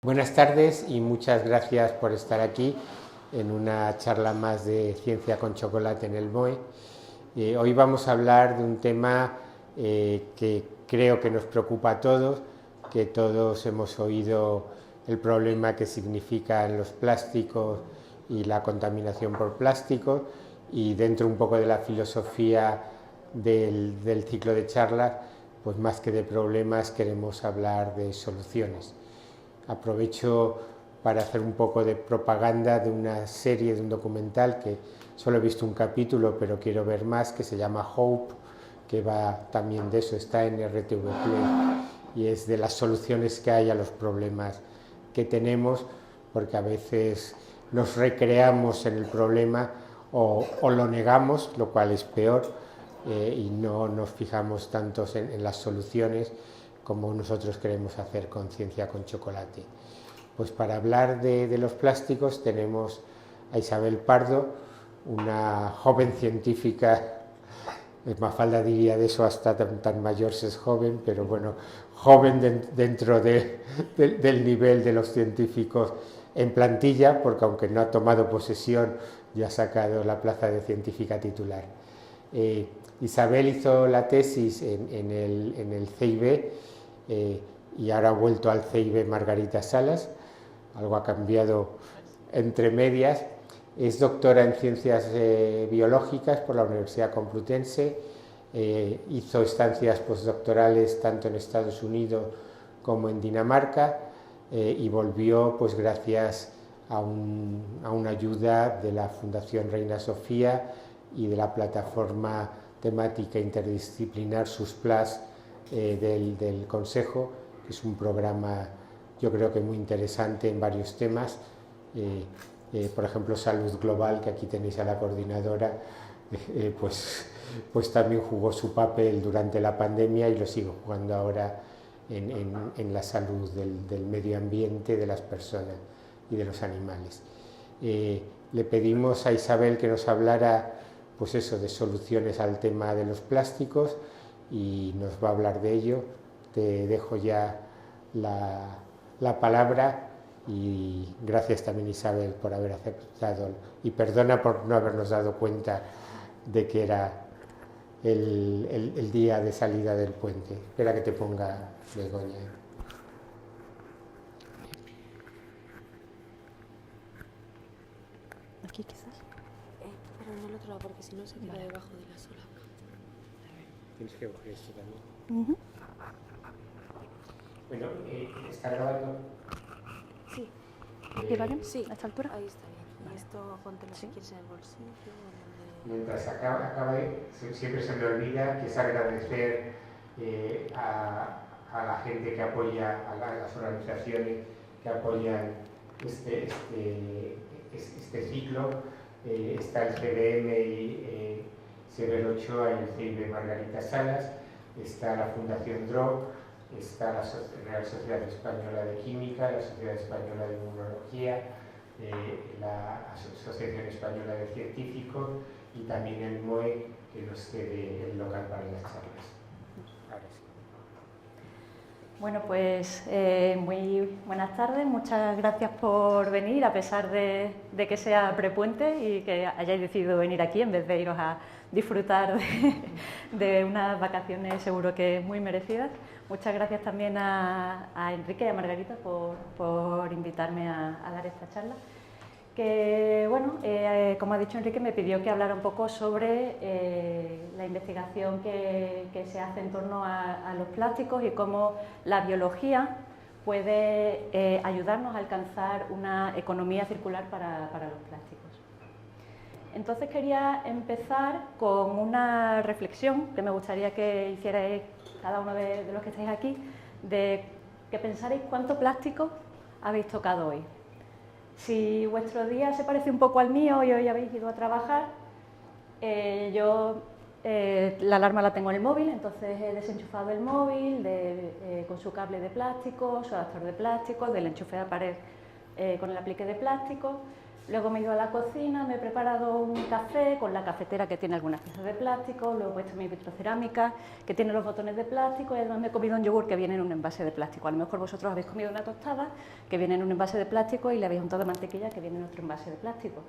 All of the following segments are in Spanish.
Buenas tardes y muchas gracias por estar aquí en una charla más de Ciencia con Chocolate en el MOE. Hoy vamos a hablar de un tema que creo que nos preocupa a todos, que todos hemos oído el problema que significan los plásticos y la contaminación por plásticos, y dentro un poco de la filosofía del ciclo de charlas, pues más que de problemas queremos hablar de soluciones. Aprovecho para hacer un poco de propaganda de una serie, de un documental que solo he visto un capítulo, pero quiero ver más, que se llama Hope, que va también de eso, está en RTV Play, y es de las soluciones que hay a los problemas que tenemos, porque a veces nos recreamos en el problema o lo negamos, lo cual es peor, y no nos fijamos tanto en las soluciones como nosotros queremos hacer con Ciencia con Chocolate. Pues para hablar de los plásticos tenemos a Isabel Pardo, una joven científica. Mafalda diría de eso, hasta tan mayor se es joven, pero bueno, joven dentro del nivel de los científicos en plantilla, porque aunque no ha tomado posesión, ya ha sacado la plaza de científica titular. Isabel hizo la tesis en el CIB, y ahora ha vuelto al CIB Margarita Salas, algo ha cambiado entre medias. Es doctora en Ciencias Biológicas por la Universidad Complutense, hizo estancias postdoctorales tanto en Estados Unidos como en Dinamarca, y volvió pues gracias a una ayuda de la Fundación Reina Sofía y de la plataforma temática interdisciplinar SUSPLAS del Consejo, que es un programa yo creo que muy interesante en varios temas, por ejemplo salud global, que aquí tenéis a la coordinadora, pues también jugó su papel durante la pandemia y lo sigue jugando ahora en la salud del medio ambiente, de las personas y de los animales. Le pedimos a Isabel que nos hablara pues eso, de soluciones al tema de los plásticos, y nos va a hablar de ello. Te dejo ya la palabra, y gracias también, Isabel, por haber aceptado, y perdona por no habernos dado cuenta de que era el día de salida del puente. Espera que te ponga Begoña. Aquí quizás. Pero en el otro lado, porque si no se queda debajo de la sola. Tienes que coger esto también. Bueno, ¿está grabando? Sí. ¿Aquí va bien? Sí. ¿A esta altura? Ahí está bien. Y esto póntelo si quieres en el bolsillo. Mientras acaba, siempre se me olvida que es agradecer a la gente que apoya, a las organizaciones que apoyan este ciclo. Está el CDM y Severo Ochoa y el CIB Margarita Salas, está la Fundación DRO, está la Real Sociedad Española de Química, la Sociedad Española de Inmunología, la Asociación Española de Científicos, y también el MOE, que nos cede el local para las charlas. Ahora sí. Bueno, pues muy buenas tardes, muchas gracias por venir, a pesar de que sea prepuente y que hayáis decidido venir aquí en vez de iros a disfrutar de unas vacaciones seguro que muy merecidas. Muchas gracias también a Enrique y a Margarita por invitarme a dar esta charla. Que, bueno, como ha dicho Enrique, me pidió que hablara un poco sobre la investigación que se hace en torno a los plásticos y cómo la biología puede ayudarnos a alcanzar una economía circular para los plásticos. Entonces quería empezar con una reflexión que me gustaría que hicierais cada uno de los que estáis aquí, de que pensaréis cuánto plástico habéis tocado hoy. Si vuestro día se parece un poco al mío y hoy habéis ido a trabajar, yo la alarma la tengo en el móvil, entonces he desenchufado el móvil con su cable de plástico, su adaptador de plástico, del enchufe de pared con el aplique de plástico. Luego me he ido a la cocina, me he preparado un café con la cafetera que tiene algunas piezas de plástico, luego he puesto mi vitrocerámica que tiene los botones de plástico y además me he comido un yogur que viene en un envase de plástico. A lo mejor vosotros habéis comido una tostada que viene en un envase de plástico y le habéis untado mantequilla que viene en otro envase de plástico.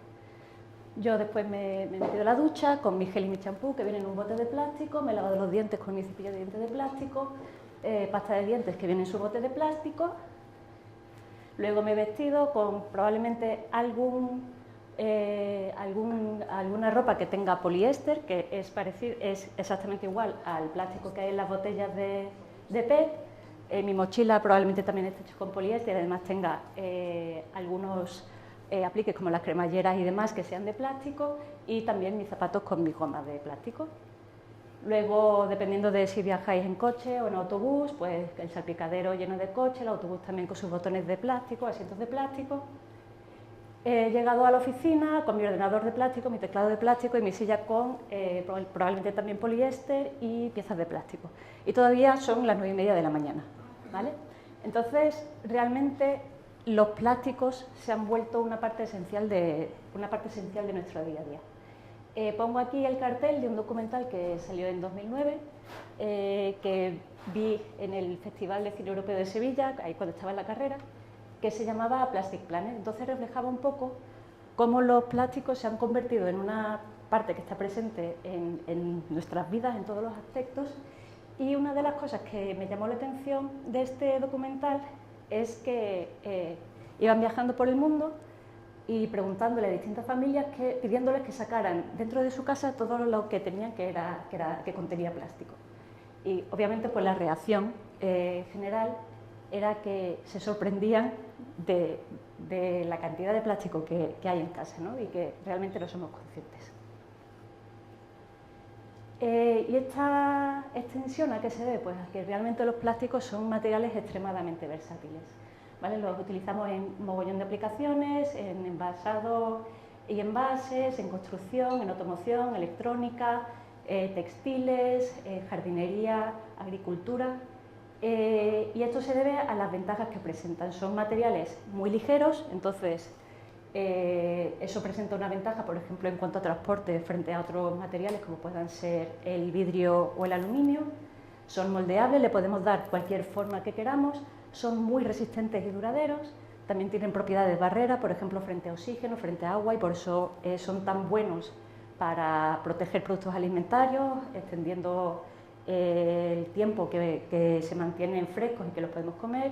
Yo después me he metido a la ducha con mi gel y mi champú que viene en un bote de plástico, me he lavado los dientes con mi cepillo de dientes de plástico, pasta de dientes que viene en su bote de plástico. Luego me he vestido con probablemente alguna ropa que tenga poliéster, que es exactamente igual al plástico que hay en las botellas de PET. Mi mochila probablemente también esté hecha con poliéster, además tenga algunos apliques como las cremalleras y demás que sean de plástico, y también mis zapatos con mis gomas de plástico. Luego, dependiendo de si viajáis en coche o en autobús, pues el salpicadero lleno de coche, el autobús también con sus botones de plástico, asientos de plástico. He llegado a la oficina con mi ordenador de plástico, mi teclado de plástico y mi silla con probablemente también poliéster y piezas de plástico. Y todavía son las 9:30 de la mañana, ¿vale? Entonces, realmente los plásticos se han vuelto una parte esencial de nuestro día a día. Pongo aquí el cartel de un documental que salió en 2009, que vi en el Festival de Cine Europeo de Sevilla, ahí cuando estaba en la carrera, que se llamaba Plastic Planet. Entonces reflejaba un poco cómo los plásticos se han convertido en una parte que está presente en nuestras vidas, en todos los aspectos, y una de las cosas que me llamó la atención de este documental es que iban viajando por el mundo y preguntándole a distintas familias, pidiéndoles que sacaran dentro de su casa todo lo que tenían que contenía plástico. Y obviamente pues la reacción general era que se sorprendían de la cantidad de plástico que hay en casa, ¿no? Y que realmente no somos conscientes. ¿Y esta extensión a qué se debe? Pues a que realmente los plásticos son materiales extremadamente versátiles, ¿vale? Los utilizamos en un mogollón de aplicaciones, en envasado y envases, en construcción, en automoción, electrónica, textiles, jardinería, agricultura. Y esto se debe a las ventajas que presentan. Son materiales muy ligeros, entonces eso presenta una ventaja, por ejemplo, en cuanto a transporte frente a otros materiales como puedan ser el vidrio o el aluminio. Son moldeables, le podemos dar cualquier forma que queramos, son muy resistentes y duraderos, también tienen propiedades barrera, por ejemplo, frente a oxígeno, frente a agua, y por eso son tan buenos para proteger productos alimentarios, extendiendo el tiempo que se mantienen frescos y que los podemos comer.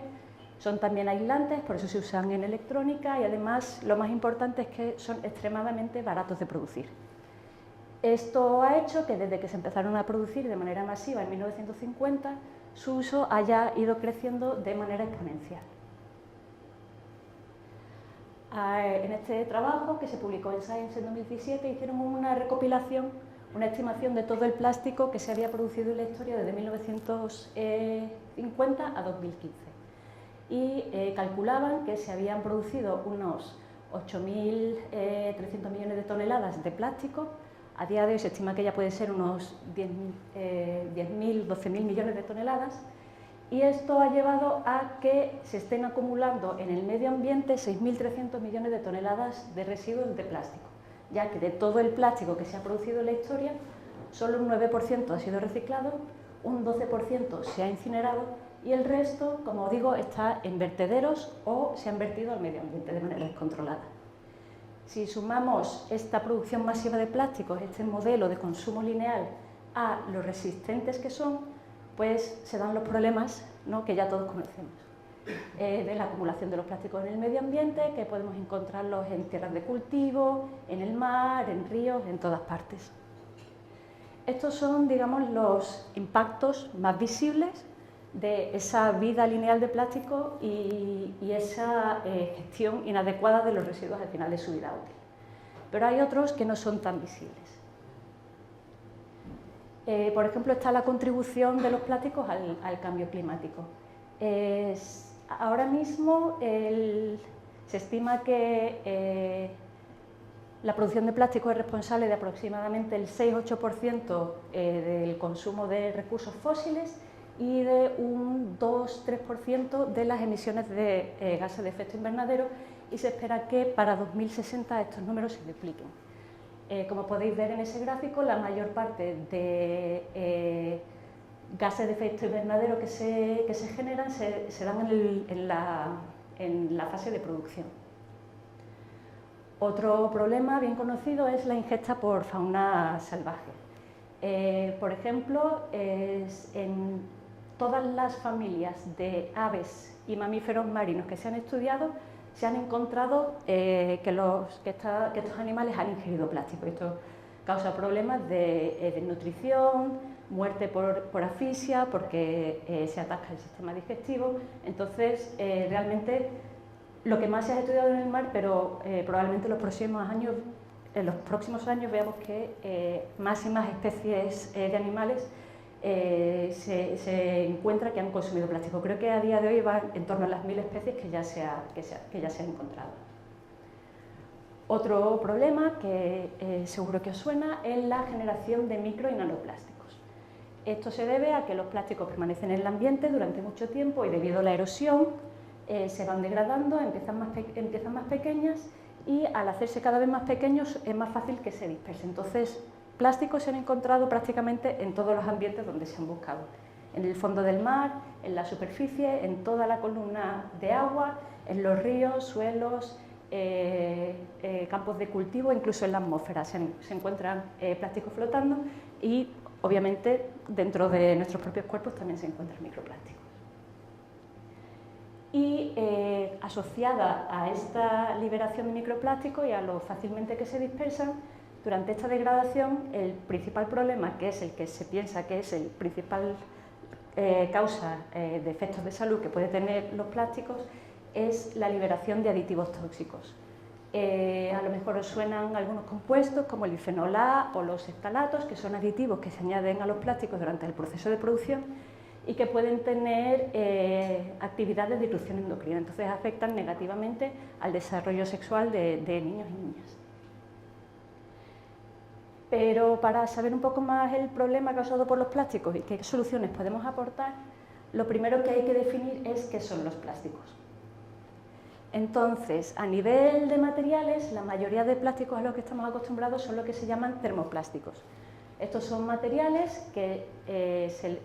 Son también aislantes, por eso se usan en electrónica, y además lo más importante es que son extremadamente baratos de producir. Esto ha hecho que desde que se empezaron a producir de manera masiva en 1950, su uso haya ido creciendo de manera exponencial. En este trabajo, que se publicó en Science en 2017, hicieron una recopilación, una estimación de todo el plástico que se había producido en la historia desde 1950 a 2015. Y calculaban que se habían producido unos 8.300 millones de toneladas de plástico. A día de hoy se estima que ya puede ser unos 10.000, 12.000 millones de toneladas. Y esto ha llevado a que se estén acumulando en el medio ambiente 6.300 millones de toneladas de residuos de plástico, ya que de todo el plástico que se ha producido en la historia, solo un 9% ha sido reciclado, un 12% se ha incinerado y el resto, como digo, está en vertederos o se han vertido al medio ambiente de manera descontrolada. Si sumamos esta producción masiva de plásticos, este modelo de consumo lineal, a lo resistentes que son, pues se dan los problemas, ¿no?, que ya todos conocemos, de la acumulación de los plásticos en el medio ambiente, que podemos encontrarlos en tierras de cultivo, en el mar, en ríos, en todas partes. Estos son, digamos, los impactos más visibles de esa vida lineal de plástico y esa gestión inadecuada de los residuos al final de su vida útil. Pero hay otros que no son tan visibles. Por ejemplo, está la contribución de los plásticos al cambio climático. Ahora mismo se estima que la producción de plástico es responsable de aproximadamente el 6-8% del consumo de recursos fósiles y de un 2-3% de las emisiones de gases de efecto invernadero, y se espera que para 2060 estos números se dupliquen. Como podéis ver en ese gráfico, la mayor parte de gases de efecto invernadero que se generan se dan en la fase de producción. Otro problema bien conocido es la ingesta por fauna salvaje. Por ejemplo, en todas las familias de aves y mamíferos marinos que se han estudiado, se han encontrado que estos animales han ingerido plástico. Esto causa problemas de desnutrición, muerte por asfixia, porque se ataca el sistema digestivo. Entonces, realmente, lo que más se ha estudiado en el mar, pero probablemente en los próximos años veamos que más y más especies de animales se encuentra que han consumido plástico. Creo que a día de hoy van en torno a las 1000 especies que ya se han encontrado. Otro problema que seguro que os suena es la generación de micro y nanoplásticos. Esto se debe a que los plásticos permanecen en el ambiente durante mucho tiempo y debido a la erosión se van degradando, empiezan más pequeñas y al hacerse cada vez más pequeños es más fácil que se dispersen. Entonces, plásticos se han encontrado prácticamente en todos los ambientes donde se han buscado. En el fondo del mar, en la superficie, en toda la columna de agua, en los ríos, suelos, campos de cultivo, incluso en la atmósfera se encuentran plásticos flotando y, obviamente, dentro de nuestros propios cuerpos también se encuentran microplásticos. Y asociada a esta liberación de microplásticos y a lo fácilmente que se dispersan, durante esta degradación, el principal problema, que es el que se piensa que es el principal causa de efectos de salud que puede tener los plásticos, es la liberación de aditivos tóxicos. A lo mejor os suenan algunos compuestos como el bifenol A o los phtalatos, que son aditivos que se añaden a los plásticos durante el proceso de producción y que pueden tener actividad de disrupción endocrina, entonces afectan negativamente al desarrollo sexual de niños y niñas. Pero para saber un poco más el problema causado por los plásticos y qué soluciones podemos aportar, lo primero que hay que definir es qué son los plásticos. Entonces, a nivel de materiales, la mayoría de plásticos a los que estamos acostumbrados son lo que se llaman termoplásticos. Estos son materiales que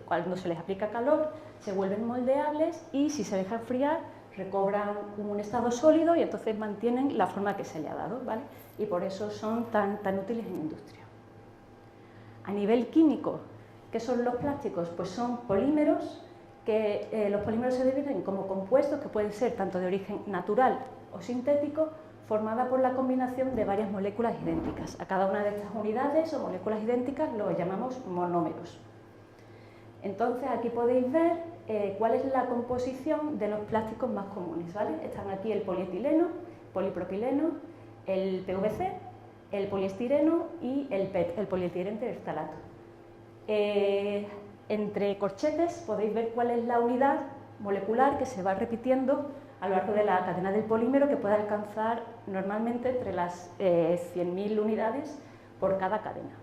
cuando se les aplica calor se vuelven moldeables y si se deja enfriar recobran un estado sólido y entonces mantienen la forma que se le ha dado, ¿vale? Y por eso son tan útiles en la industria. A nivel químico, ¿qué son los plásticos? Pues son polímeros, que los polímeros se dividen como compuestos que pueden ser tanto de origen natural o sintético, formada por la combinación de varias moléculas idénticas. A cada una de estas unidades o moléculas idénticas lo llamamos monómeros. Entonces, aquí podéis ver cuál es la composición de los plásticos más comunes, ¿vale? Están aquí el polietileno, polipropileno, el PVC, el poliestireno y el PET, el polietileno terftalato. Entre corchetes podéis ver cuál es la unidad molecular que se va repitiendo a lo largo de la cadena del polímero, que puede alcanzar normalmente entre las 100.000 unidades por cada cadena.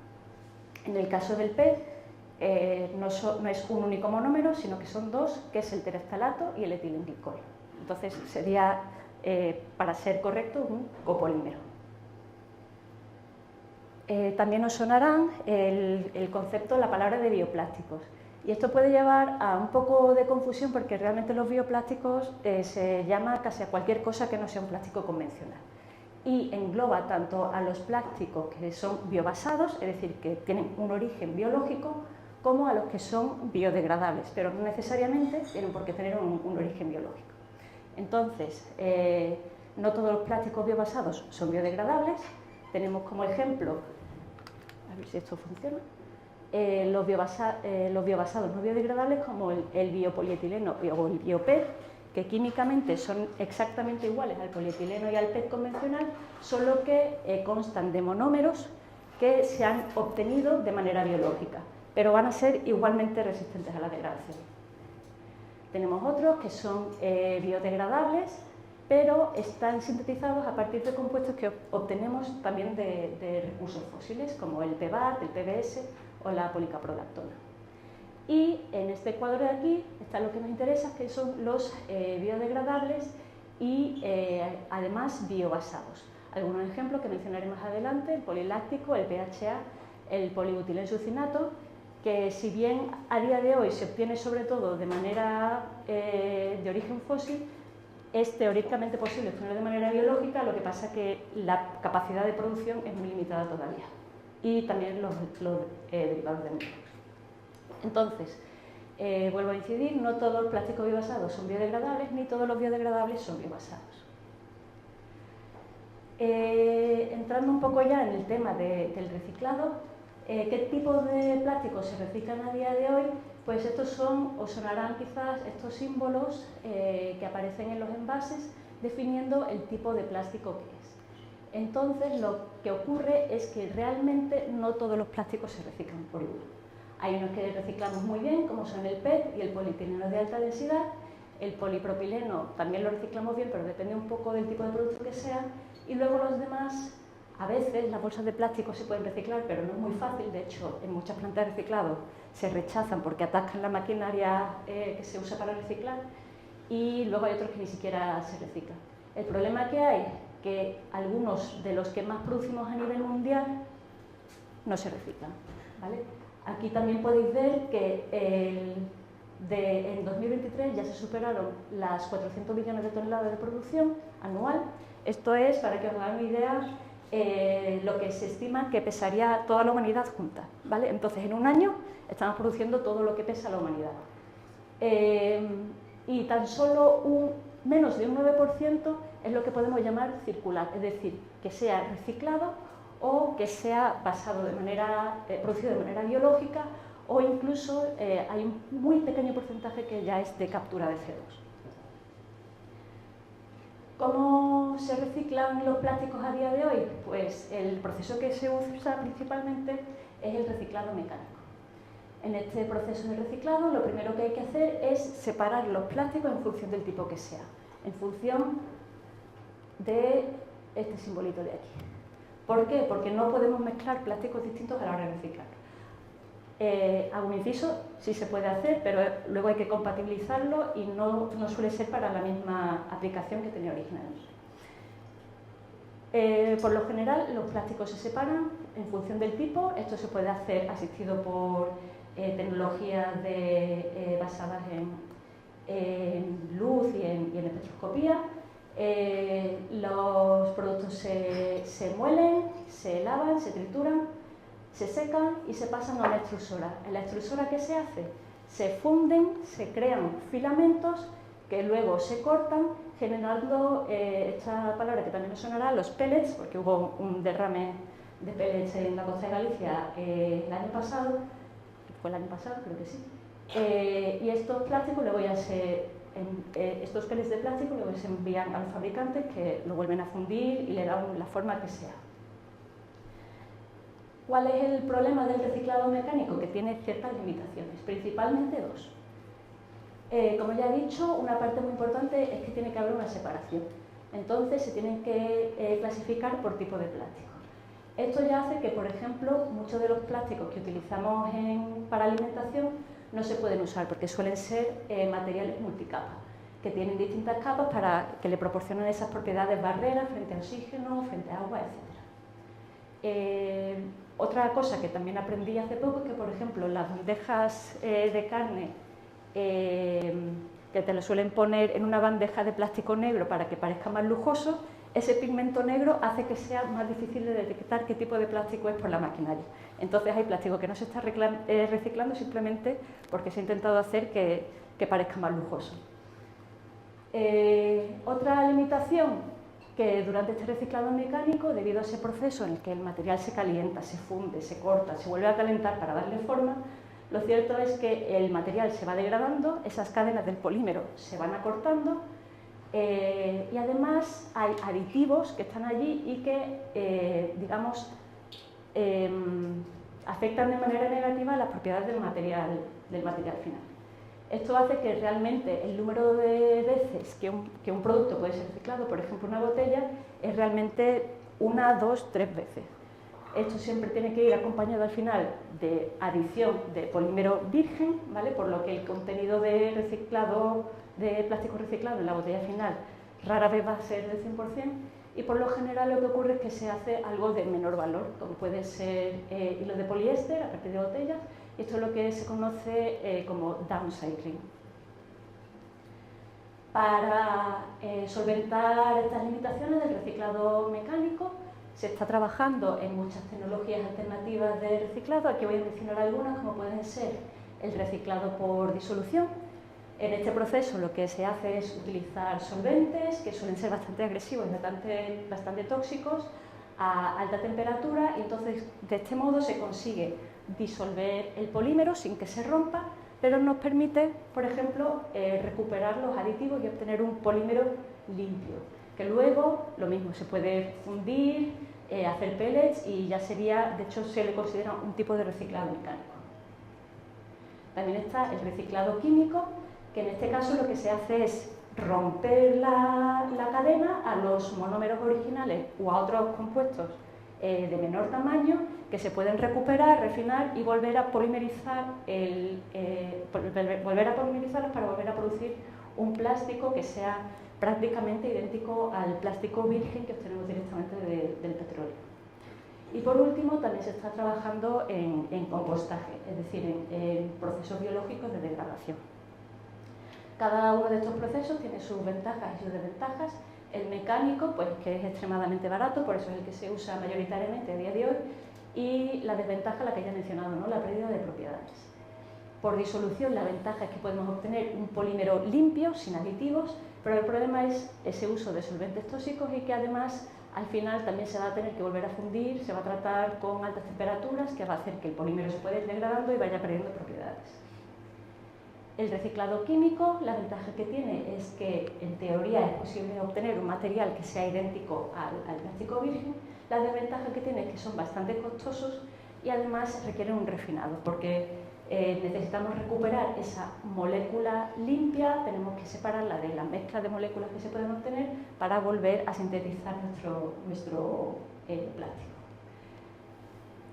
En el caso del PET no es un único monómero, sino que son dos, que es el tereftalato y el etilenglicol. Entonces sería, para ser correcto, un copolímero. También os sonarán el concepto, la palabra de bioplásticos. Y esto puede llevar a un poco de confusión porque realmente los bioplásticos se llama casi a cualquier cosa que no sea un plástico convencional. Y engloba tanto a los plásticos que son biobasados, es decir, que tienen un origen biológico, como a los que son biodegradables, pero no necesariamente tienen por qué tener un origen biológico. Entonces, no todos los plásticos biobasados son biodegradables. Tenemos como ejemplo, a ver si esto funciona, los biobasados no biodegradables como el biopolietileno o el biopet, que químicamente son exactamente iguales al polietileno y al PET convencional, solo que constan de monómeros que se han obtenido de manera biológica, pero van a ser igualmente resistentes a la degradación. Tenemos otros que son biodegradables, pero están sintetizados a partir de compuestos que obtenemos también de recursos fósiles, como el PBAT, el PBS o la policaprolactona. Y en este cuadro de aquí está lo que nos interesa, que son los biodegradables y además biobasados. Algunos ejemplos que mencionaré más adelante: el poliláctico, el PHA, el polibutilensucinato, que si bien a día de hoy se obtiene sobre todo de manera de origen fósil, es teóricamente posible obtenerlo de manera biológica, lo que pasa que la capacidad de producción es muy limitada todavía, y también los derivados de minerales. Entonces, vuelvo a incidir, no todos los plásticos biobasados son biodegradables, ni todos los biodegradables son biobasados. Entrando un poco ya en el tema del reciclado, ¿qué tipo de plásticos se reciclan a día de hoy? Pues estos son, os sonarán quizás estos símbolos que aparecen en los envases definiendo el tipo de plástico que es. Entonces, lo que ocurre es que realmente no todos los plásticos se reciclan por igual. Hay unos que reciclamos muy bien, como son el PET y el polietileno de alta densidad. El polipropileno también lo reciclamos bien, pero depende un poco del tipo de producto que sea. Y luego los demás, a veces las bolsas de plástico se pueden reciclar, pero no es muy fácil. De hecho, en muchas plantas de reciclado se rechazan porque atascan la maquinaria que se usa para reciclar, y luego hay otros que ni siquiera se reciclan. El problema que hay, que algunos de los que más producimos a nivel mundial no se reciclan, ¿vale? Aquí también podéis ver que en 2023 ya se superaron las 400 millones de toneladas de producción anual. Esto es, para que os hagáis una idea, lo que se estima que pesaría toda la humanidad junta, ¿vale? Entonces, en un año estamos produciendo todo lo que pesa la humanidad. Y tan solo menos de un 9% es lo que podemos llamar circular, es decir, que sea reciclado o que sea producido de manera biológica, o incluso hay un muy pequeño porcentaje que ya es de captura de CO2. ¿Cómo se reciclan los plásticos a día de hoy? Pues el proceso que se usa principalmente es el reciclado mecánico. En este proceso de reciclado, lo primero que hay que hacer es separar los plásticos en función del tipo que sea, en función de este simbolito de aquí. ¿Por qué? Porque no podemos mezclar plásticos distintos a la hora de reciclar. Hago un inciso, sí se puede hacer, pero luego hay que compatibilizarlo y no suele ser para la misma aplicación que tenía originalmente. Por lo general, los plásticos se separan en función del tipo. Esto se puede hacer asistido por tecnologías basadas en luz y en espectroscopía. Los productos se muelen, se lavan, se trituran, se secan y se pasan a una extrusora. En la extrusora, ¿qué se hace? Se funden, se crean filamentos que luego se cortan, generando esta palabra que también nos sonará, los pellets, porque hubo un derrame de pellets en la costa de Galicia el año pasado. ¿Fue el año pasado? Creo que sí. Y estos plásticos luego ya estos pellets de plástico luego se envían a los fabricantes, que lo vuelven a fundir y le dan la forma que sea. ¿Cuál es el problema del reciclado mecánico? Que tiene ciertas limitaciones, principalmente dos. Como ya he dicho, una parte muy importante es que tiene que haber una separación. Entonces se tienen que clasificar por tipo de plástico. Esto ya hace que, por ejemplo, muchos de los plásticos que utilizamos para alimentación no se pueden usar, porque suelen ser materiales multicapa, que tienen distintas capas que le proporcionan esas propiedades barreras frente a oxígeno, frente a agua, etc. Otra cosa que también aprendí hace poco es que, por ejemplo, las bandejas de carne que te lo suelen poner en una bandeja de plástico negro para que parezca más lujoso, ese pigmento negro hace que sea más difícil de detectar qué tipo de plástico es por la maquinaria. Entonces hay plástico que no se está reciclando simplemente porque se ha intentado hacer que parezca más lujoso. Otra limitación, que durante este reciclado mecánico, debido a ese proceso en el que el material se calienta, se funde, se corta, se vuelve a calentar para darle forma, lo cierto es que el material se va degradando, esas cadenas del polímero se van acortando, y además hay aditivos que están allí y que, afectan de manera negativa las propiedades del material final. Esto hace que realmente el número de veces que un producto puede ser reciclado, por ejemplo una botella, es realmente 1, 2, 3 veces. Esto siempre tiene que ir acompañado al final de adición de polímero virgen, ¿vale? Por lo que el contenido de plástico reciclado en la botella final rara vez va a ser del 100%, y por lo general lo que ocurre es que se hace algo de menor valor, como puede ser hilo de poliéster a partir de botellas, y esto es lo que se conoce como downcycling. Para solventar estas limitaciones del reciclado mecánico, se está trabajando en muchas tecnologías alternativas de reciclado. Aquí voy a mencionar algunas, como pueden ser el reciclado por disolución. En este proceso lo que se hace es utilizar solventes que suelen ser bastante agresivos y bastante tóxicos a alta temperatura, y entonces de este modo se consigue disolver el polímero sin que se rompa, pero nos permite, por ejemplo, recuperar los aditivos y obtener un polímero limpio, que luego lo mismo se puede fundir, hacer pellets, y ya sería, de hecho se le considera un tipo de reciclado mecánico. También está el reciclado químico, que en este caso lo que se hace es romper la cadena a los monómeros originales o a otros compuestos de menor tamaño, que se pueden recuperar, refinar y volver a polimerizar para volver a producir un plástico que sea prácticamente idéntico al plástico virgen que obtenemos directamente del petróleo. Y por último, también se está trabajando en compostaje, es decir, en procesos biológicos de degradación. Cada uno de estos procesos tiene sus ventajas y sus desventajas. El mecánico, pues que es extremadamente barato, por eso es el que se usa mayoritariamente a día de hoy, y la desventaja, la que ya he mencionado, ¿no? La pérdida de propiedades. Por disolución, la ventaja es que podemos obtener un polímero limpio, sin aditivos, pero el problema es ese uso de solventes tóxicos, y que además al final también se va a tener que volver a fundir, se va a tratar con altas temperaturas, que va a hacer que el polímero se pueda ir degradando y vaya perdiendo propiedades. El reciclado químico, la ventaja que tiene es que en teoría es posible obtener un material que sea idéntico al plástico virgen. La desventaja que tiene es que son bastante costosos y además requieren un refinado, porque necesitamos recuperar esa molécula limpia, tenemos que separarla de la mezcla de moléculas que se pueden obtener para volver a sintetizar nuestro plástico.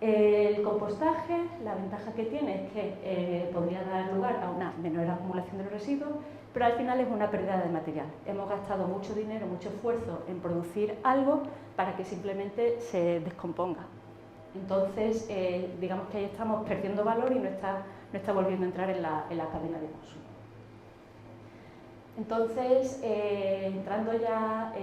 El compostaje, la ventaja que tiene es que podría dar lugar a una menor acumulación de los residuos, pero al final es una pérdida de material. Hemos gastado mucho dinero, mucho esfuerzo en producir algo para que simplemente se descomponga. Entonces, digamos que ahí estamos perdiendo valor y no está volviendo a entrar en la cadena de consumo. Entonces, entrando ya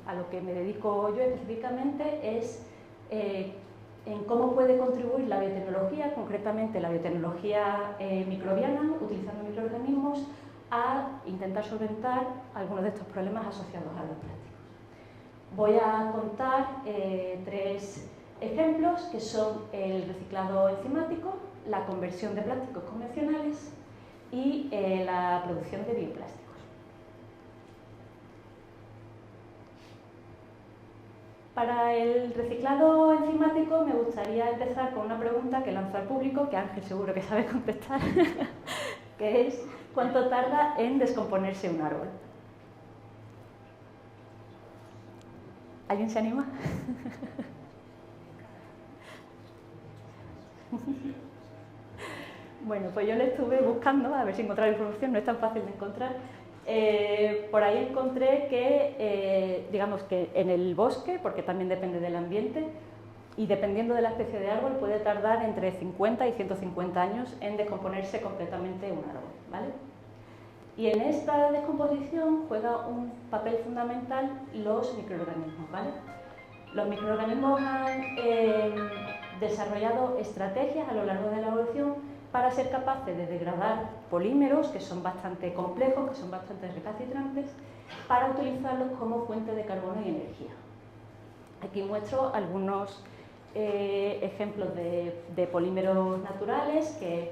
a lo que me dedico yo específicamente, es en cómo puede contribuir la biotecnología, concretamente la biotecnología microbiana, utilizando microorganismos, a intentar solventar algunos de estos problemas asociados a los plásticos. Voy a contar 3 ejemplos, que son el reciclado enzimático, la conversión de plásticos convencionales y la producción de bioplásticos. Para el reciclado enzimático me gustaría empezar con una pregunta que lanzo al público, que Ángel seguro que sabe contestar, que es ¿cuánto tarda en descomponerse un árbol? ¿Alguien se anima? Bueno, pues yo le estuve buscando a ver si encontraba información, no es tan fácil de encontrar. Por ahí encontré que, digamos que en el bosque, porque también depende del ambiente, y dependiendo de la especie de árbol, puede tardar entre 50 y 150 años en descomponerse completamente un árbol, ¿vale? Y en esta descomposición juega un papel fundamental los microorganismos, ¿vale? Los microorganismos han desarrollado estrategias a lo largo de la evolución para ser capaces de degradar polímeros que son bastante complejos, que son bastante recalcitrantes, para utilizarlos como fuente de carbono y energía. Aquí muestro algunos ejemplos de polímeros naturales que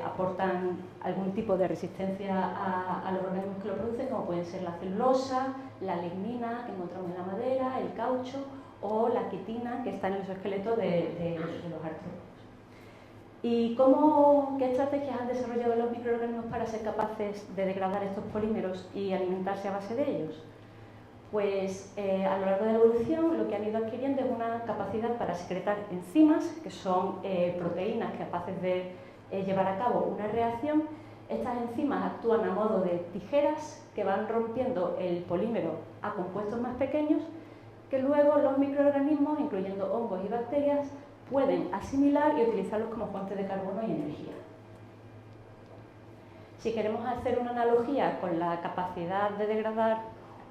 aportan algún tipo de resistencia a los organismos que lo producen, como pueden ser la celulosa, la lignina que encontramos en la madera, el caucho o la quitina que está en el exoesqueleto de los artrópodos. ¿Y qué estrategias han desarrollado los microorganismos para ser capaces de degradar estos polímeros y alimentarse a base de ellos? Pues a lo largo de la evolución lo que han ido adquiriendo es una capacidad para secretar enzimas, que son proteínas capaces de llevar a cabo una reacción Estas enzimas actúan a modo de tijeras que van rompiendo el polímero a compuestos más pequeños que luego los microorganismos, incluyendo hongos y bacterias, pueden asimilar y utilizarlos como fuente de carbono y energía. Si queremos hacer una analogía con la capacidad de degradar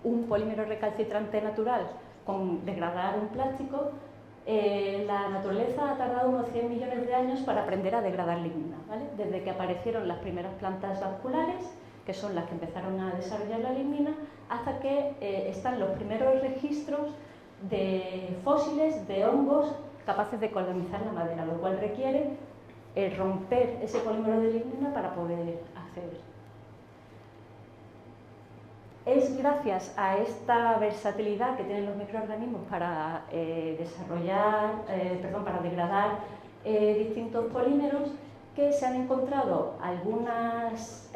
un polímero recalcitrante natural con degradar un plástico, la naturaleza ha tardado unos 100 millones de años para aprender a degradar lignina, ¿vale? Desde que aparecieron las primeras plantas vasculares, que son las que empezaron a desarrollar la lignina, hasta que están los primeros registros de fósiles de hongos capaces de colonizar la madera, lo cual requiere romper ese polímero de lignina para poder acceder. Es gracias a esta versatilidad que tienen los microorganismos para para degradar distintos polímeros que se han encontrado algunas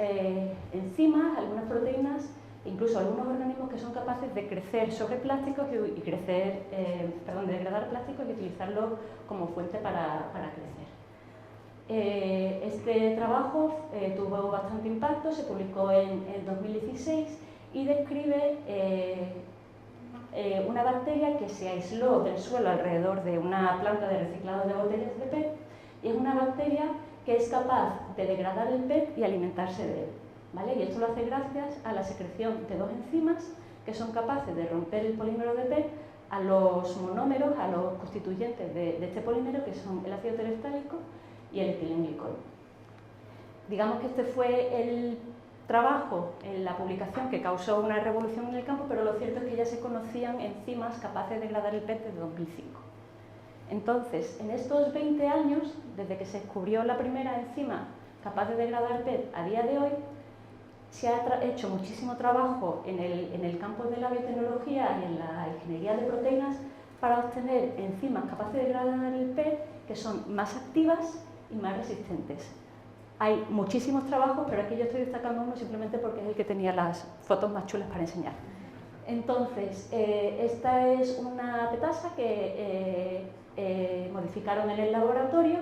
enzimas, algunas proteínas, incluso algunos organismos que son capaces de crecer sobre plásticos de degradar plásticos y utilizarlos como fuente para crecer. Este trabajo tuvo bastante impacto, se publicó en 2016 y describe una bacteria que se aisló del suelo alrededor de una planta de reciclado de botellas de PET, y es una bacteria que es capaz de degradar el PET y alimentarse de él, ¿vale? Y esto lo hace gracias a la secreción de dos enzimas que son capaces de romper el polímero de PET a los monómeros, a los constituyentes de este polímero, que son el ácido terephtálico y el etilenglicol. Digamos que este fue el trabajo en la publicación que causó una revolución en el campo, pero lo cierto es que ya se conocían enzimas capaces de degradar el PET desde 2005. Entonces, en estos 20 años, desde que se descubrió la primera enzima capaz de degradar PET a día de hoy, se ha hecho muchísimo trabajo en el campo de la biotecnología y en la ingeniería de proteínas para obtener enzimas capaces de degradar el PET que son más activas y más resistentes. Hay muchísimos trabajos, pero aquí yo estoy destacando uno simplemente porque es el que tenía las fotos más chulas para enseñar. Entonces, esta es una petasa que modificaron en el laboratorio,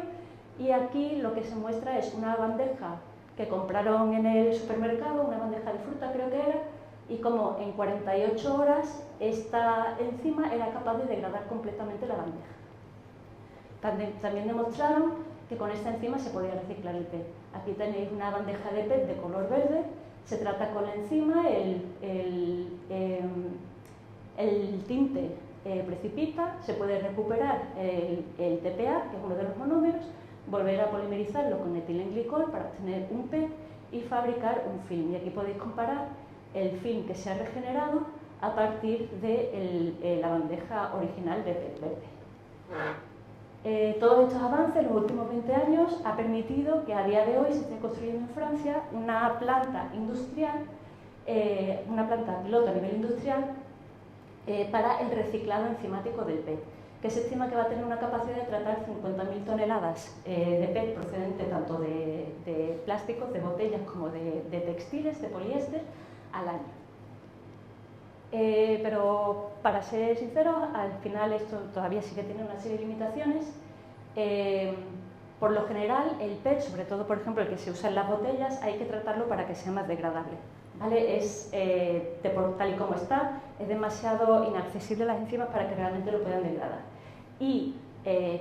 y aquí lo que se muestra es una bandeja que compraron en el supermercado, una bandeja de fruta creo que era, y como en 48 horas esta enzima era capaz de degradar completamente la bandeja. También demostraron que con esta enzima se podía reciclar el PET. Aquí tenéis una bandeja de PET de color verde, se trata con la enzima, el tinte precipita, se puede recuperar el TPA, que es uno de los monómeros, volver a polimerizarlo con etilenglicol para obtener un PET y fabricar un film. Y aquí podéis comparar el film que se ha regenerado a partir de la bandeja original de PET verde. Todos estos avances, los últimos 20 años, ha permitido que a día de hoy se esté construyendo en Francia una planta industrial, una planta piloto a nivel industrial para el reciclado enzimático del PET, que se estima que va a tener una capacidad de tratar 50.000 toneladas de PET procedente tanto de plásticos, de botellas, como de textiles, de poliéster, al año. Pero para ser sinceros, al final esto todavía sí que tiene una serie de limitaciones. Por lo general, el PET, sobre todo por ejemplo el que se usa en las botellas, hay que tratarlo para que sea más degradable, ¿vale? Tal y como está, es demasiado inaccesible a las enzimas para que realmente lo puedan degradar. Y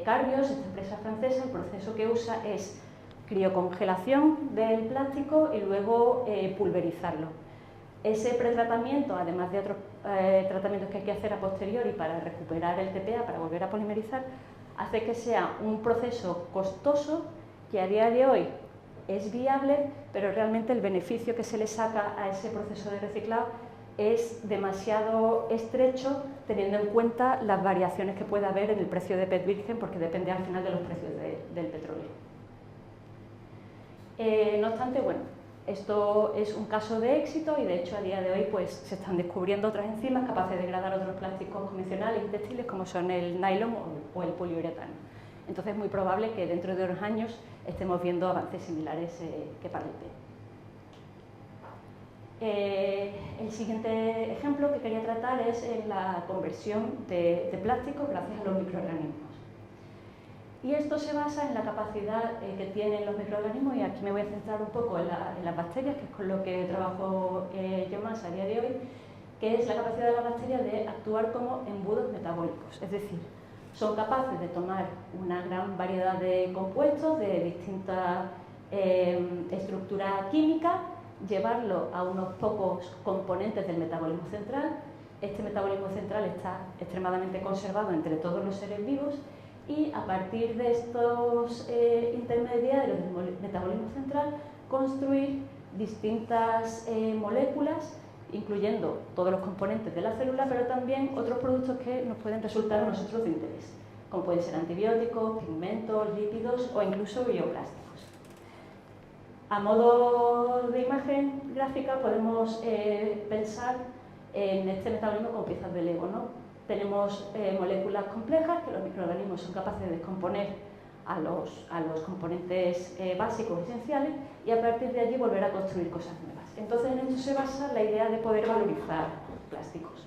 Carbios, esta empresa francesa, el proceso que usa es criocongelación del plástico y luego pulverizarlo. Ese pretratamiento, además de otros tratamientos que hay que hacer a posteriori para recuperar el TPA, para volver a polimerizar, hace que sea un proceso costoso que a día de hoy es viable, pero realmente el beneficio que se le saca a ese proceso de reciclado es demasiado estrecho, teniendo en cuenta las variaciones que puede haber en el precio de PET virgen, porque depende al final de los precios del petróleo. No obstante, bueno, esto es un caso de éxito y de hecho a día de hoy pues, se están descubriendo otras enzimas capaces de degradar otros plásticos convencionales y textiles como son el nylon o el poliuretano. Entonces es muy probable que dentro de unos años estemos viendo avances similares que para el PET. El siguiente ejemplo que quería tratar es la conversión de plásticos gracias a los microorganismos. Y esto se basa en la capacidad que tienen los microorganismos, y aquí me voy a centrar un poco en las bacterias, que es con lo que trabajo yo más a día de hoy, que es la capacidad de las bacterias de actuar como embudos metabólicos. Es decir, son capaces de tomar una gran variedad de compuestos de distinta estructura química, llevarlo a unos pocos componentes del metabolismo central. Este metabolismo central está extremadamente conservado entre todos los seres vivos, y a partir de estos intermediarios del metabolismo central construir distintas moléculas, incluyendo todos los componentes de la célula, pero también otros productos que nos pueden resultar a nosotros de interés, como pueden ser antibióticos, pigmentos, lípidos o incluso bioplásticos. A modo de imagen gráfica podemos pensar en este metabolismo como piezas de Lego, ¿no? Tenemos moléculas complejas que los microorganismos son capaces de descomponer a los componentes básicos esenciales, y a partir de allí volver a construir cosas nuevas. Entonces en esto se basa la idea de poder valorizar plásticos.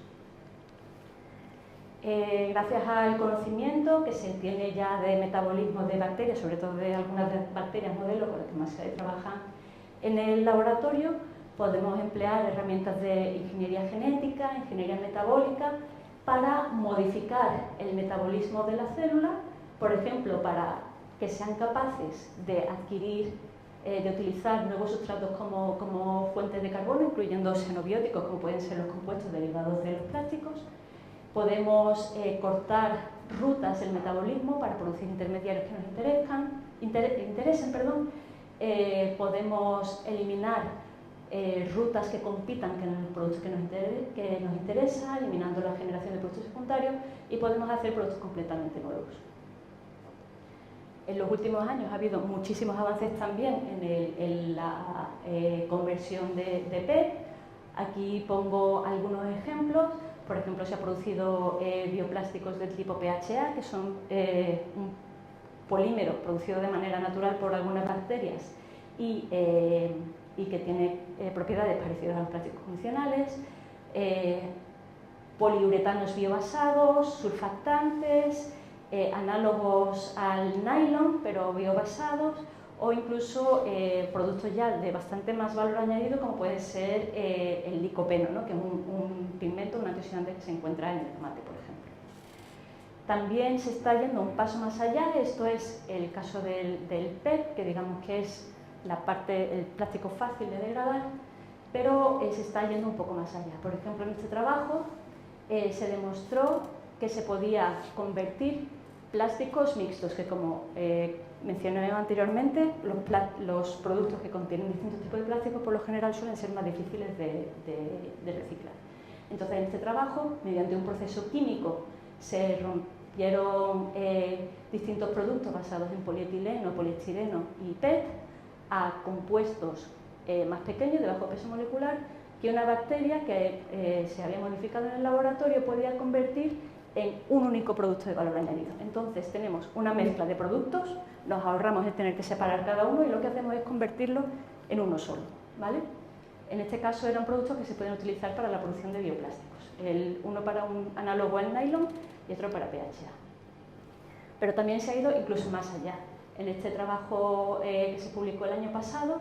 Gracias al conocimiento que se tiene ya de metabolismo de bacterias, sobre todo de algunas bacterias modelo con las que más se trabaja en el laboratorio, podemos emplear herramientas de ingeniería genética, ingeniería metabólica, para modificar el metabolismo de la célula, por ejemplo, para que sean capaces de adquirir, de utilizar nuevos sustratos como fuentes de carbono, incluyendo xenobióticos, como pueden ser los compuestos derivados de los plásticos. Podemos cortar rutas del metabolismo para producir intermediarios que nos interesen. Podemos eliminar rutas que compitan con el producto que nos interesa, eliminando la generación de productos secundarios, y podemos hacer productos completamente nuevos. En los últimos años ha habido muchísimos avances también en la conversión de PET. Aquí pongo algunos ejemplos. Por ejemplo, se han producido bioplásticos del tipo PHA, que son un polímero producido de manera natural por algunas bacterias y que tiene propiedades parecidas a los plásticos convencionales, poliuretanos biobasados, surfactantes, análogos al nylon pero biobasados, o incluso productos ya de bastante más valor añadido, como puede ser el licopeno, ¿no? Que es un pigmento, un antioxidante que se encuentra en el tomate, por ejemplo. También se está yendo un paso más allá. Esto es el caso del PET, que digamos que es el plástico fácil de degradar, pero se está yendo un poco más allá. Por ejemplo, en este trabajo se demostró que se podía convertir plásticos mixtos, que como mencioné anteriormente, los productos que contienen distintos tipos de plásticos por lo general suelen ser más difíciles de reciclar. Entonces, en este trabajo, mediante un proceso químico, se rompieron distintos productos basados en polietileno, poliestireno y PET a compuestos más pequeños, de bajo peso molecular, que una bacteria que se había modificado en el laboratorio podía convertir en un único producto de valor añadido. Entonces tenemos una mezcla de productos, nos ahorramos el tener que separar cada uno, y lo que hacemos es convertirlo en uno solo, ¿vale? En este caso eran productos que se pueden utilizar para la producción de bioplásticos, uno para un análogo al nylon y otro para PHA. Pero también se ha ido incluso más allá. En este trabajo que se publicó el año pasado,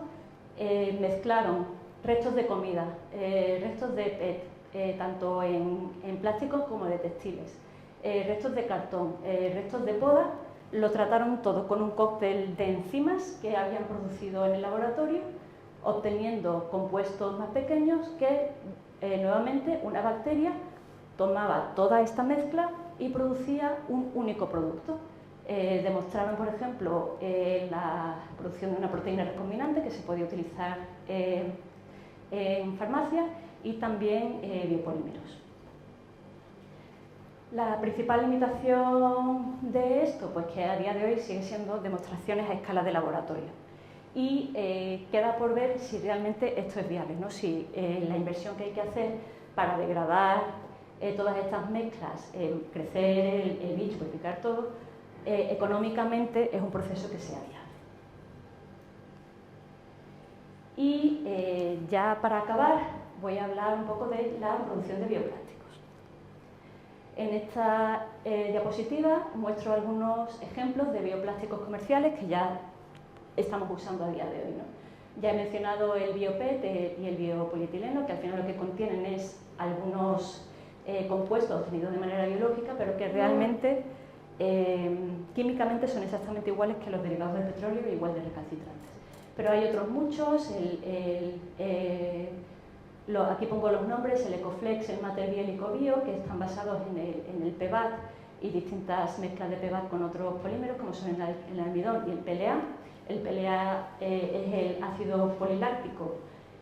mezclaron restos de comida, restos de PET, tanto en plásticos como de textiles, restos de cartón, restos de poda. Lo trataron todo con un cóctel de enzimas que habían producido en el laboratorio, obteniendo compuestos más pequeños que, nuevamente, una bacteria tomaba toda esta mezcla y producía un único producto. Demostraron, por ejemplo, la producción de una proteína recombinante que se podía utilizar en farmacia, y también biopolímeros. La principal limitación de esto, pues que a día de hoy sigue siendo demostraciones a escala de laboratorio, y queda por ver si realmente esto es viable, ¿no? Si la inversión que hay que hacer para degradar todas estas mezclas, crecer el bicho, purificar todo, económicamente es un proceso que sea viable. Y ya para acabar, voy a hablar un poco de la producción de bioplásticos. En esta diapositiva muestro algunos ejemplos de bioplásticos comerciales que ya estamos usando a día de hoy, ¿no? Ya he mencionado el biopet y el biopolietileno, que al final lo que contienen es algunos compuestos obtenidos de manera biológica, pero que realmente químicamente son exactamente iguales que los derivados del petróleo e igual de recalcitrantes. Pero hay otros muchos, aquí pongo los nombres, el Ecoflex, el Materbi y el Ecobio, que están basados en el PEBAT y distintas mezclas de PEBAT con otros polímeros, como son el almidón y el PLA. El PLA es el ácido poliláctico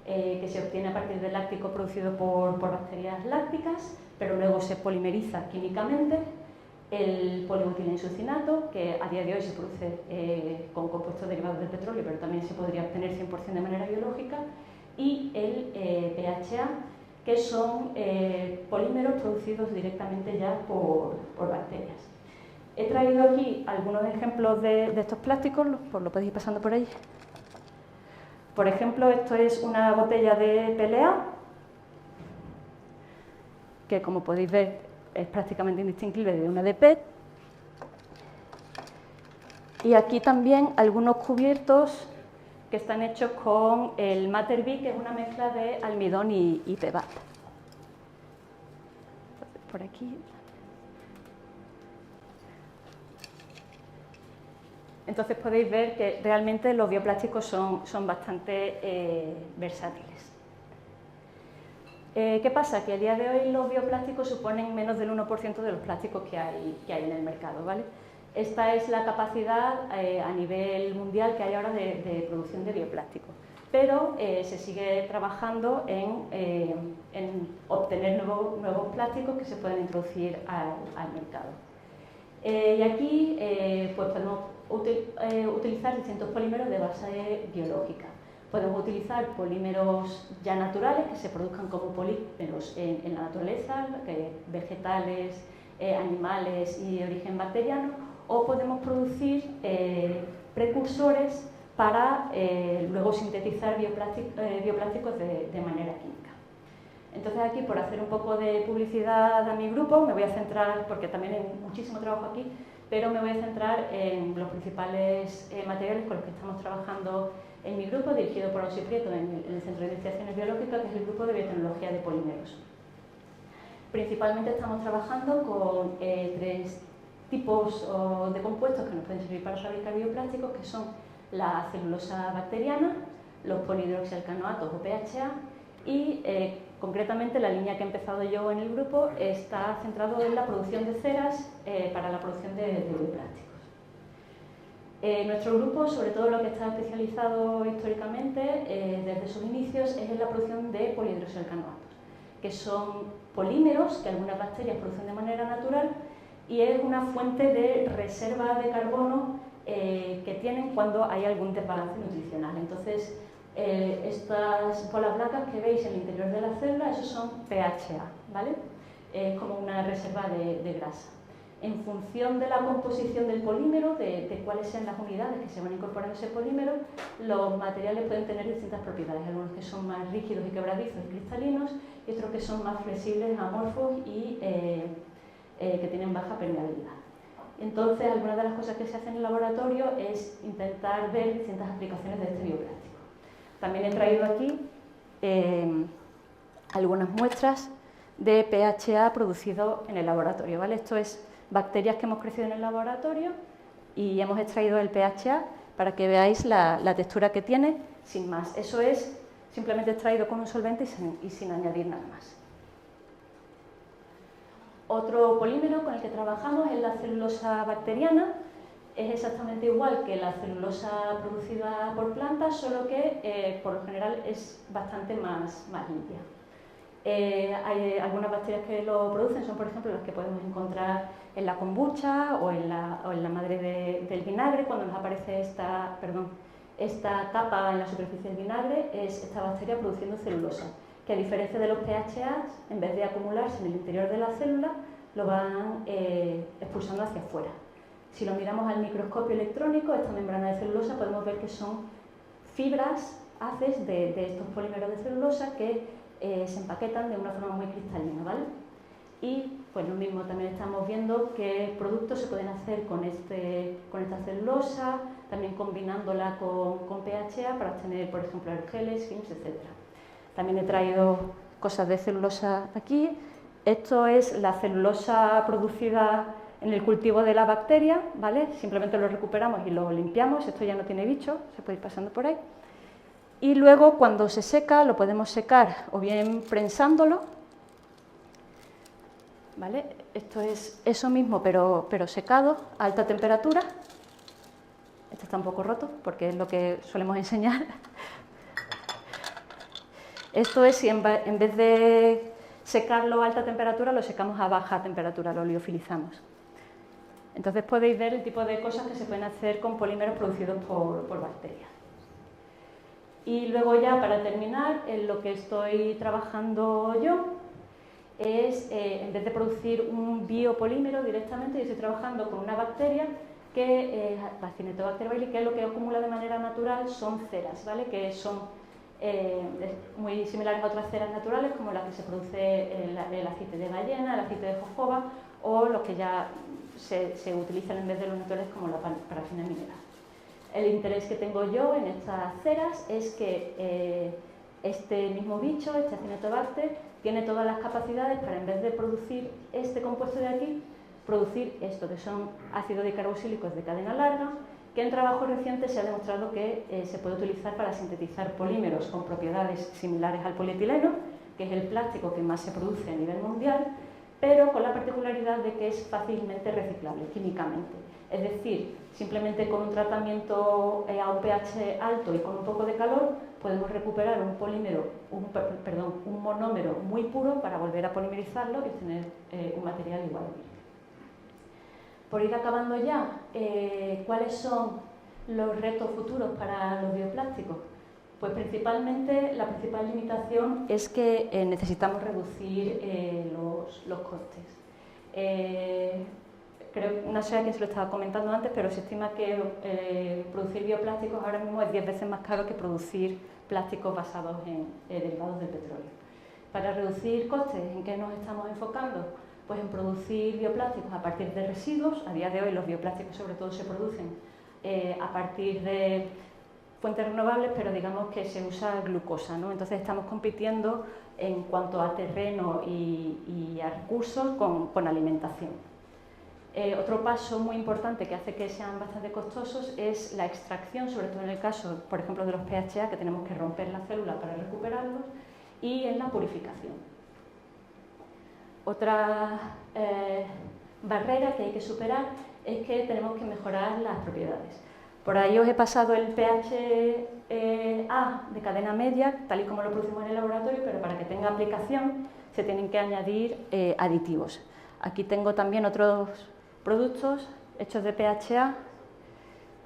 que se obtiene a partir del láctico producido por bacterias lácticas, pero luego se polimeriza químicamente. El polibutilenosucinato, que a día de hoy se produce con compuestos derivados del petróleo, pero también se podría obtener 100% de manera biológica. Y el PHA, que son polímeros producidos directamente ya por bacterias. He traído aquí algunos ejemplos de estos plásticos, lo podéis ir pasando por ahí. Por ejemplo, esto es una botella de PLA, que como podéis ver es prácticamente indistinguible de una de PET. Y aquí también algunos cubiertos que están hechos con el Materbi, que es una mezcla de almidón y PEBAT. Por aquí. Entonces podéis ver que realmente los bioplásticos son bastante versátiles. ¿Qué pasa? Que a día de hoy los bioplásticos suponen menos del 1% de los plásticos que hay en el mercado, ¿vale? Esta es la capacidad a nivel mundial que hay ahora de producción de bioplásticos, pero se sigue trabajando en obtener nuevos plásticos que se pueden introducir al mercado. Y aquí pues podemos utilizar distintos polímeros de base biológica. Podemos utilizar polímeros ya naturales que se produzcan como polímeros en la naturaleza, vegetales, animales y de origen bacteriano, o podemos producir precursores para luego sintetizar bioplásticos de manera química. Entonces aquí, por hacer un poco de publicidad a mi grupo, me voy a centrar, porque también hay muchísimo trabajo aquí, pero me voy a centrar en los principales materiales con los que estamos trabajando en mi grupo, dirigido por Ossi Prieto en el Centro de Investigaciones Biológicas, que es el grupo de biotecnología de polímeros. Principalmente estamos trabajando con tres tipos de compuestos que nos pueden servir para fabricar bioplásticos, que son la celulosa bacteriana, los polihidroxialcanoatos o PHA y concretamente la línea que he empezado yo en el grupo está centrado en la producción de ceras para la producción de bioplásticos. Nuestro grupo, sobre todo lo que está especializado históricamente desde sus inicios, es en la producción de polihidroxialcanoatos, que son polímeros que algunas bacterias producen de manera natural y es una fuente de reserva de carbono que tienen cuando hay algún desbalance nutricional. Entonces, estas bolas blancas que veis en el interior de la célula, esos son PHA, ¿vale? Es como una reserva de grasa. En función de la composición del polímero, de cuáles sean las unidades que se van a incorporar a ese polímero, los materiales pueden tener distintas propiedades, algunos que son más rígidos y quebradizos y cristalinos, y otros que son más flexibles, amorfos y que tienen baja permeabilidad. Entonces, algunas de las cosas que se hacen en el laboratorio es intentar ver distintas aplicaciones de este bioplástico. También he traído aquí algunas muestras de PHA producido en el laboratorio, ¿vale? Esto es bacterias que hemos crecido en el laboratorio y hemos extraído el PHA para que veáis la textura que tiene, sin más. Eso es simplemente extraído con un solvente y sin añadir nada más. Otro polímero con el que trabajamos es la celulosa bacteriana. Es exactamente igual que la celulosa producida por plantas, solo que por lo general es bastante más limpia. Hay algunas bacterias que lo producen, son por ejemplo las que podemos encontrar en la kombucha o en la madre del vinagre. Cuando nos aparece esta tapa en la superficie del vinagre, es esta bacteria produciendo celulosa, que a diferencia de los PHA, en vez de acumularse en el interior de la célula, lo van expulsando hacia afuera. Si lo miramos al microscopio electrónico, esta membrana de celulosa, podemos ver que son fibras, haces de estos polímeros de celulosa que se empaquetan de una forma muy cristalina, ¿vale? Y pues lo mismo, también estamos viendo qué productos se pueden hacer con esta celulosa, también combinándola con PHA para obtener, por ejemplo, aerogeles, films, etc. También he traído cosas de celulosa aquí. Esto es la celulosa producida en el cultivo de la bacteria, ¿vale? Simplemente lo recuperamos y lo limpiamos, esto ya no tiene bicho, se puede ir pasando por ahí. Y luego, cuando se seca, lo podemos secar o bien prensándolo, ¿vale? Esto es eso mismo, pero secado a alta temperatura. Este está un poco roto, porque es lo que solemos enseñar. Esto es si en vez de secarlo a alta temperatura, lo secamos a baja temperatura, lo liofilizamos. Entonces podéis ver el tipo de cosas que se pueden hacer con polímeros producidos por bacterias. Y luego ya, para terminar, en lo que estoy trabajando yo es, en vez de producir un biopolímero directamente, yo estoy trabajando con una bacteria que, Acinetobacter bailey, que lo que acumula de manera natural son ceras, ¿vale? Que son muy similares a otras ceras naturales, como las que se produce el aceite de ballena, el aceite de jojoba, o los que ya se utilizan en vez de los naturales, como la parafina mineral. El interés que tengo yo en estas ceras es que este mismo bicho, este Acinetobacter, tiene todas las capacidades para, en vez de producir este compuesto de aquí, producir esto, que son ácidos dicarboxílicos de cadena larga, que en trabajos recientes se ha demostrado que se puede utilizar para sintetizar polímeros con propiedades similares al polietileno, que es el plástico que más se produce a nivel mundial, pero con la particularidad de que es fácilmente reciclable químicamente. Es decir, simplemente con un tratamiento a un pH alto y con un poco de calor podemos recuperar un polímero, un monómero muy puro para volver a polimerizarlo y obtener un material igual. Por ir acabando ya, ¿cuáles son los retos futuros para los bioplásticos? Pues principalmente la principal limitación es que necesitamos reducir los costes. Creo, no sé a quién se lo estaba comentando antes, pero se estima que producir bioplásticos ahora mismo es 10 veces más caro que producir plásticos basados en derivados del petróleo. Para reducir costes, ¿en qué nos estamos enfocando? Pues en producir bioplásticos a partir de residuos. A día de hoy los bioplásticos sobre todo se producen a partir de fuentes renovables, pero digamos que se usa glucosa, ¿no? Entonces estamos compitiendo en cuanto a terreno y a recursos con alimentación. Otro paso muy importante que hace que sean bastante costosos es la extracción, sobre todo en el caso, por ejemplo, de los PHA, que tenemos que romper la célula para recuperarlos, y en la purificación. Otra barrera que hay que superar es que tenemos que mejorar las propiedades. Por ahí os he pasado el pHA de cadena media, tal y como lo producimos en el laboratorio, pero para que tenga aplicación se tienen que añadir aditivos. Aquí tengo también otros productos hechos de PHA.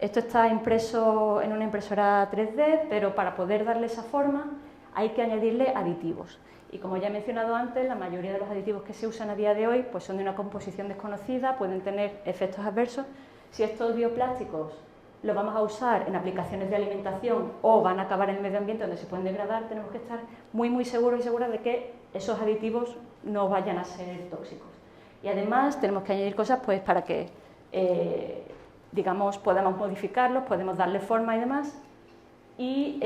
Esto está impreso en una impresora 3D, pero para poder darle esa forma hay que añadirle aditivos. Y como ya he mencionado antes, la mayoría de los aditivos que se usan a día de hoy pues son de una composición desconocida, pueden tener efectos adversos. Si estos bioplásticos los vamos a usar en aplicaciones de alimentación o van a acabar en el medio ambiente donde se pueden degradar, tenemos que estar muy seguros y seguras de que esos aditivos no vayan a ser tóxicos. Y además tenemos que añadir cosas pues para que digamos, podamos modificarlos, podemos darle forma y demás, y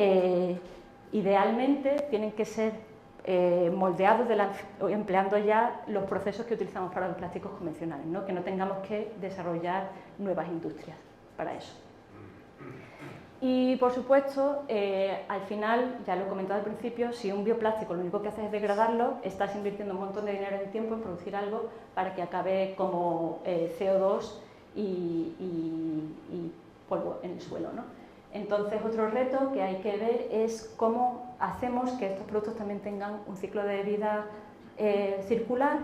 idealmente tienen que ser moldeados empleando ya los procesos que utilizamos para los plásticos convencionales, ¿no? Que no tengamos que desarrollar nuevas industrias para eso. Y por supuesto, al final, ya lo he comentado al principio, si un bioplástico lo único que hace es degradarlo, estás invirtiendo un montón de dinero y tiempo en producir algo para que acabe como CO2 y polvo en el suelo, ¿no? Entonces, otro reto que hay que ver es cómo hacemos que estos productos también tengan un ciclo de vida circular,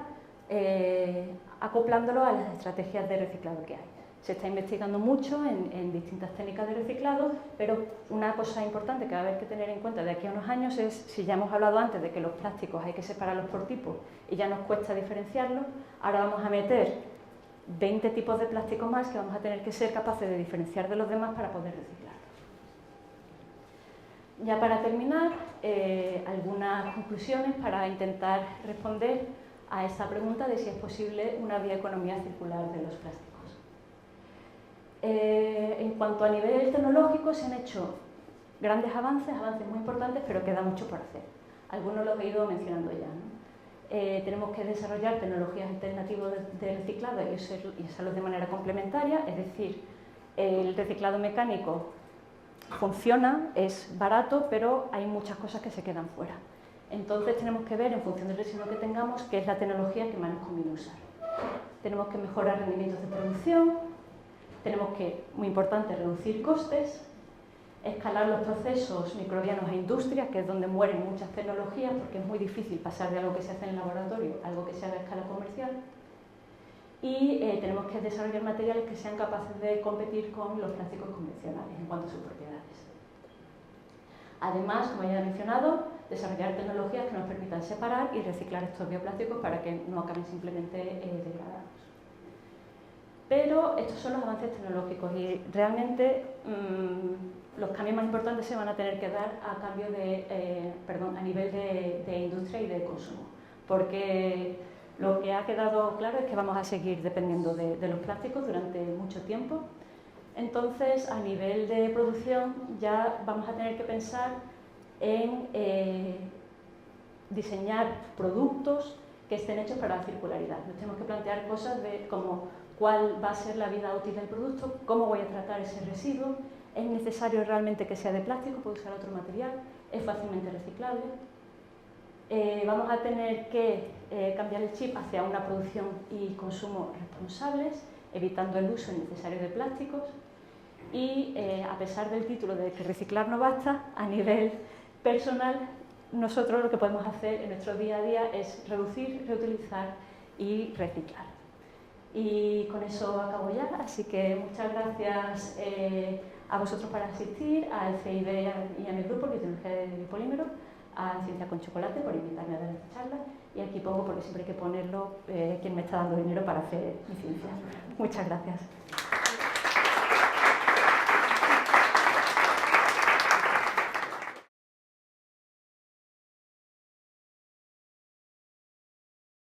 acoplándolo a las estrategias de reciclado que hay. Se está investigando mucho en distintas técnicas de reciclado, pero una cosa importante que va a haber que tener en cuenta de aquí a unos años es, si ya hemos hablado antes de que los plásticos hay que separarlos por tipo y ya nos cuesta diferenciarlos, ahora vamos a meter 20 tipos de plástico más que vamos a tener que ser capaces de diferenciar de los demás para poder reciclarlos. Ya para terminar, algunas conclusiones para intentar responder a esta pregunta de si es posible una bioeconomía circular de los plásticos. En cuanto a nivel tecnológico, se han hecho grandes avances muy importantes, pero queda mucho por hacer. Algunos los he ido mencionando ya, ¿no? Tenemos que desarrollar tecnologías alternativas de reciclado y usarlos de manera complementaria, es decir, el reciclado mecánico funciona, es barato, pero hay muchas cosas que se quedan fuera. Entonces tenemos que ver, en función del residuo que tengamos, qué es la tecnología que más nos conviene usar. Tenemos que mejorar rendimientos de producción, tenemos que, muy importante, reducir costes, escalar los procesos microbianos a industrias, que es donde mueren muchas tecnologías, porque es muy difícil pasar de algo que se hace en el laboratorio a algo que se haga a escala comercial. Y tenemos que desarrollar materiales que sean capaces de competir con los plásticos convencionales en cuanto a sus propiedades. Además, como ya he mencionado, desarrollar tecnologías que nos permitan separar y reciclar estos bioplásticos para que no acaben simplemente degradados. Pero estos son los avances tecnológicos y realmente los cambios más importantes se van a tener que dar a nivel de industria y de consumo, porque lo que ha quedado claro es que vamos a seguir dependiendo de los plásticos durante mucho tiempo. Entonces, a nivel de producción ya vamos a tener que pensar en diseñar productos que estén hechos para la circularidad. Nos tenemos que plantear cosas como cuál va a ser la vida útil del producto, cómo voy a tratar ese residuo, es necesario realmente que sea de plástico, puedo usar otro material, es fácilmente reciclable. Vamos a tener que cambiar el chip hacia una producción y consumo responsables, evitando el uso innecesario de plásticos. Y a pesar del título de que reciclar no basta, a nivel personal, nosotros lo que podemos hacer en nuestro día a día es reducir, reutilizar y reciclar. Y con eso acabo ya, así que muchas gracias a vosotros por asistir, al CIB y a mi grupo, que Tecnología de Biopolímero, a Ciencia con Chocolate por invitarme a dar esta charla, y aquí pongo, porque siempre hay que ponerlo, quien me está dando dinero para hacer mi ciencia. Muchas gracias.